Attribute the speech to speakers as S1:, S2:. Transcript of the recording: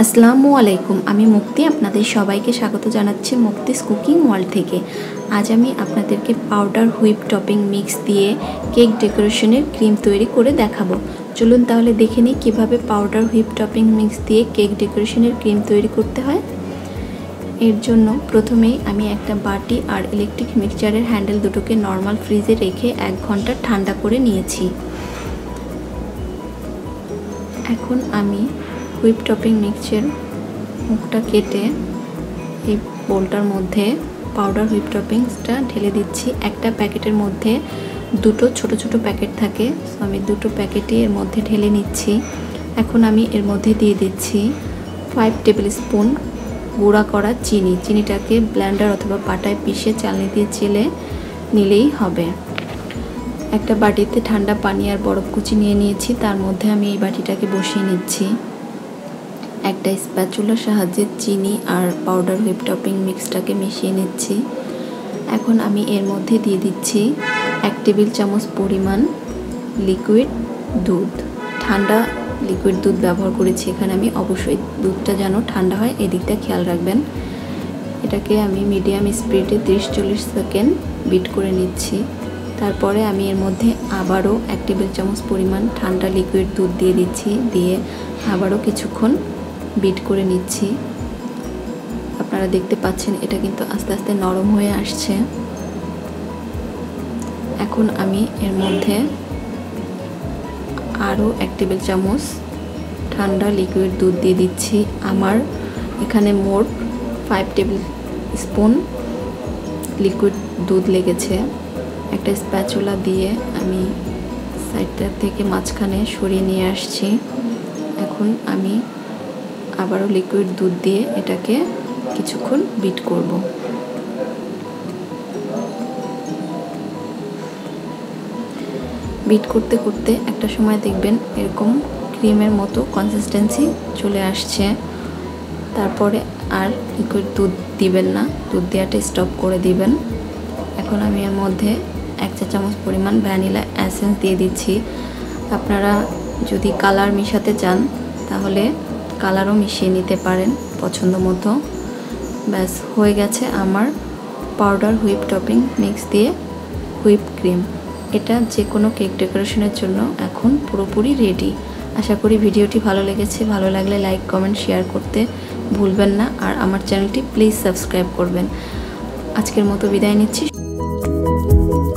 S1: আসসালামু আলাইকুম। আমি মুক্তি আপনাদের সবাইকে স্বাগত জানাচ্ছি মুক্তিস কুকিং ওয়ার্ল্ড থেকে। আজ আমি আপনাদেরকে পাউডার হুইপ টপিং মিক্স দিয়ে কেক ডেকোরেশনের ক্রিম তৈরি করে দেখাবো। চলুন তাহলে দেখে নিই কীভাবে পাউডার হুইপ টপিং মিক্স দিয়ে কেক ডেকোরেশনের ক্রিম তৈরি করতে হয়। এর জন্য প্রথমেই আমি একটা বাটি আর ইলেকট্রিক মিক্সচারের হ্যান্ডেল দুটোকে নর্মাল ফ্রিজে রেখে 1 ঘন্টা ঠান্ডা করে নিয়েছি। এখন আমি হুইপ টপিং মিক্সচার মুখটা কেটে এই বোলটার মধ্যে পাউডার হুইপ টপিংসটা ঢেলে দিচ্ছি। একটা প্যাকেটের মধ্যে দুটো ছোট ছোট প্যাকেট থাকে, সো আমি দুটো প্যাকেটই এর মধ্যে ঢেলে নিচ্ছি। এখন আমি এর মধ্যে দিয়ে দিচ্ছি 5 টেবিল স্পুন গুঁড়া করা চিনি। চিনিটাকে ব্লেন্ডার অথবা পাটায় পিষে চালনি দিয়ে চেলে নিলেই হবে। একটা বাটিতে ঠান্ডা পানি আর বরফ কুচি নিয়ে নিয়েছি, তার মধ্যে আমি এই বাটিটাকে বসিয়ে নিচ্ছি। একটা স্প্যাচুলার সাহায্যে চিনি আর পাউডার হুইপ টপিং মিক্সটাকে মিশিয়ে নিচ্ছি। এখন আমি এর মধ্যে দিয়ে দিচ্ছি 1 টেবিল চামচ পরিমাণ লিকুইড দুধ। ঠান্ডা লিকুইড দুধ ব্যবহার করেছি এখানে আমি, অবশ্যই দুধটা যেন ঠান্ডা হয় এদিকটা খেয়াল রাখবেন। এটাকে আমি মিডিয়াম স্পিডে 30-40 সেকেন্ড বিট করে নিচ্ছি। তারপরে আমি এর মধ্যে আবারও 1 টেবিল চামচ পরিমাণ ঠান্ডা লিকুইড দুধ দিয়ে দিচ্ছি, দিয়ে আবারও কিছুক্ষণ বিট করে নিচ্ছি। আপনারা দেখতে পাচ্ছেন এটা কিন্তু আস্তে আস্তে নরম হয়ে আসছে। এখন আমি এর মধ্যে আরও 1 টেবিল চামচ ঠান্ডা লিকুইড দুধ দিয়ে দিচ্ছি। আমার এখানে মোট 5 টেবিল স্পুন লিকুইড দুধ লেগেছে। একটা স্প্যাচুলা দিয়ে আমি সাইডটা থেকে মাঝখানে সরিয়ে নিয়ে আসছি। এখন আমি আবারও লিকুইড দুধ দিয়ে এটাকে কিছুক্ষণ বিট করব। বিট করতে করতে একটা সময় দেখবেন এরকম ক্রিমের মতো কনসিস্টেন্সি চলে আসছে। তারপরে আর লিকুইড দুধ দিবেন না, দুধ দেওয়াটা স্টপ করে দিবেন। এখন আমি এর মধ্যে 1 চা চামচ পরিমাণ ভ্যানিলা এসেন্স দিয়ে দিচ্ছি। আপনারা যদি কালার মিশাতে চান তাহলে কালারও মিশিয়ে নিতে পারেন পছন্দ মতো। ব্যাস হয়ে গেছে আমার পাউডার হুইপ টপিং মিক্স দিয়ে হুইপ ক্রিম। এটা যে কোনো কেক ডেকোরেশনের জন্য এখন পুরোপুরি রেডি। আশা করি ভিডিওটি ভালো লেগেছে। ভালো লাগলে লাইক, কমেন্ট, শেয়ার করতে ভুলবেন না। আর আমার চ্যানেলটি প্লিজ সাবস্ক্রাইব করবেন। আজকের মতো বিদায় নিচ্ছি।